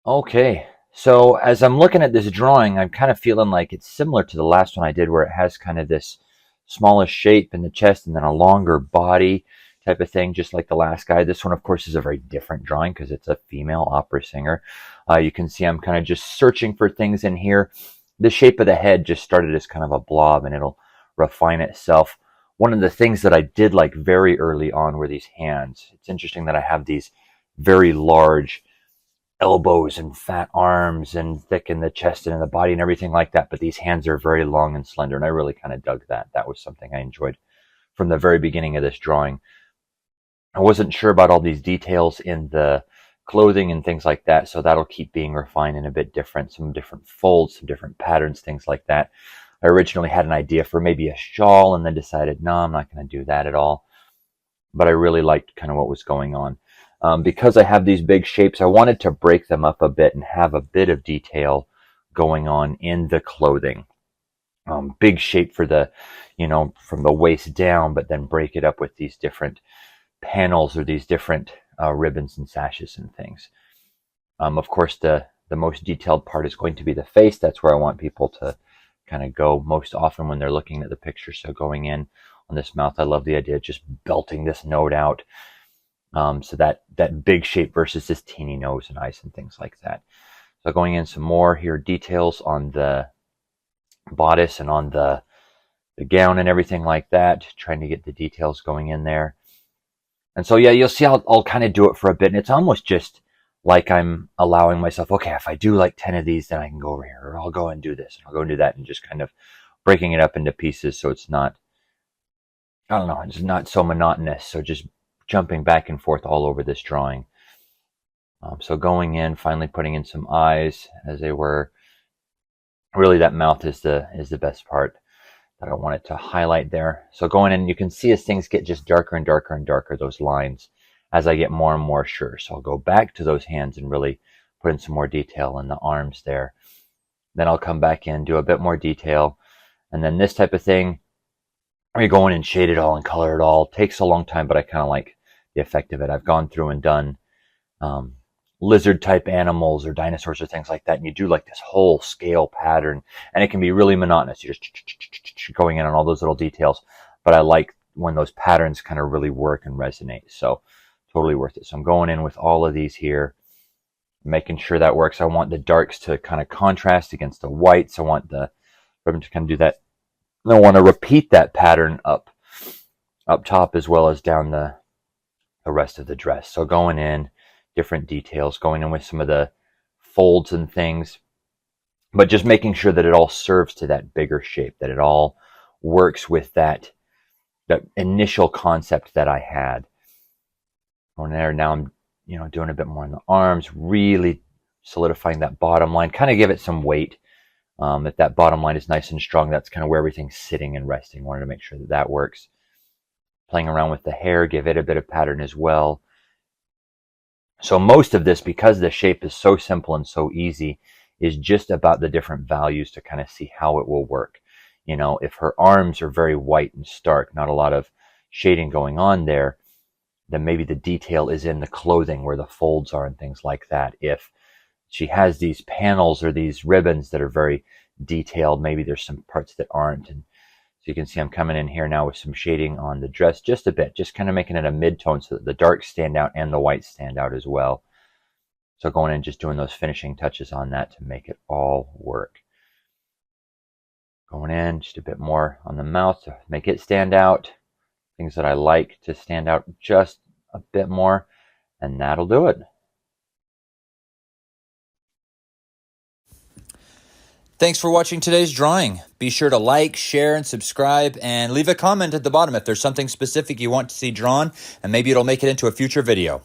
Okay, so as I'm looking at this drawing, I'm kind of feeling like it's similar to the last one I did where it has kind of this smallish shape in the chest and then a longer body type of thing, just like the last guy. This one, of course, is a very different drawing because it's a female opera singer. You can see I'm kind of just searching for things in here. The shape of the head just started as kind of a blob and it'll refine itself. One of the things that I did like very early on were these hands. It's interesting that I have these very large elbows and fat arms and thick in the chest and in the body and everything like that. But these hands are very long and slender, and I really kind of dug that. That was something I enjoyed from the very beginning of this drawing. I wasn't sure about all these details in the clothing and things like that, so that'll keep being refined and a bit different. Some different folds, some different patterns, things like that. I originally had an idea for maybe a shawl and then decided, no, I'm not going to do that at all. But I really liked kind of what was going on. Because I have these big shapes, I wanted to break them up a bit and have a bit of detail going on in the clothing. Big shape for the, from the waist down, but then break it up with these different panels or these different ribbons and sashes and things. Of course, the most detailed part is going to be the face. That's where I want people to kind of go most often when they're looking at the picture. So going in on this mouth, I love the idea of just belting this note out. So that big shape versus this teeny nose and eyes and things like that. So going in some more here, details on the bodice and on the gown and everything like that, trying to get the details going in there. And so, yeah, you'll see I'll kind of do it for a bit. And it's almost just like I'm allowing myself, okay, if I do like 10 of these, then I can go over here, or I'll go and do this, and I'll go and do that, and just kind of breaking it up into pieces so it's not, I don't know, it's not so monotonous. So just jumping back and forth all over this drawing. So going in, finally putting in some eyes as they were. Really, that mouth is the best part that I wanted to highlight there. So going in, you can see as things get just darker and darker and darker, those lines, as I get more and more sure. So I'll go back to those hands and really put in some more detail in the arms there. Then I'll come back in, do a bit more detail. And then this type of thing, I go in and shade it all and color it all. It takes a long time, but I kind of like the effect of it. I've gone through and done lizard type animals or dinosaurs or things like that, and you do like this whole scale pattern, and it can be really monotonous. You're just going in on all those little details, but I like when those patterns kind of really work and resonate. So totally worth it. So I'm going in with all of these here, making sure that works. I want the darks to kind of contrast against the whites. I want the ribbon to kind of do that. And I want to repeat that pattern up top as well as down the rest of the dress. So going in, different details, going in with some of the folds and things, but just making sure that it all serves to that bigger shape, that it all works with that initial concept that I had. Going there, now I'm doing a bit more in the arms, really solidifying that bottom line, kind of give it some weight. If that bottom line is nice and strong, that's kind of where everything's sitting and resting. Wanted to make sure that that works. Playing around with the hair, give it a bit of pattern as well. So most of this, because the shape is so simple and so easy, is just about the different values to kind of see how it will work. If her arms are very white and stark, not a lot of shading going on there, then maybe the detail is in the clothing where the folds are and things like that. If she has these panels or these ribbons that are very detailed, maybe there's some parts that aren't. And so you can see I'm coming in here now with some shading on the dress just a bit, just kind of making it a mid-tone so that the darks stand out and the whites stand out as well. So going in, just doing those finishing touches on that to make it all work. Going in, just a bit more on the mouth to make it stand out. Things that I like to stand out just a bit more, and that'll do it. Thanks for watching today's drawing. Be sure to like, share, and subscribe, and leave a comment at the bottom if there's something specific you want to see drawn, and maybe it'll make it into a future video.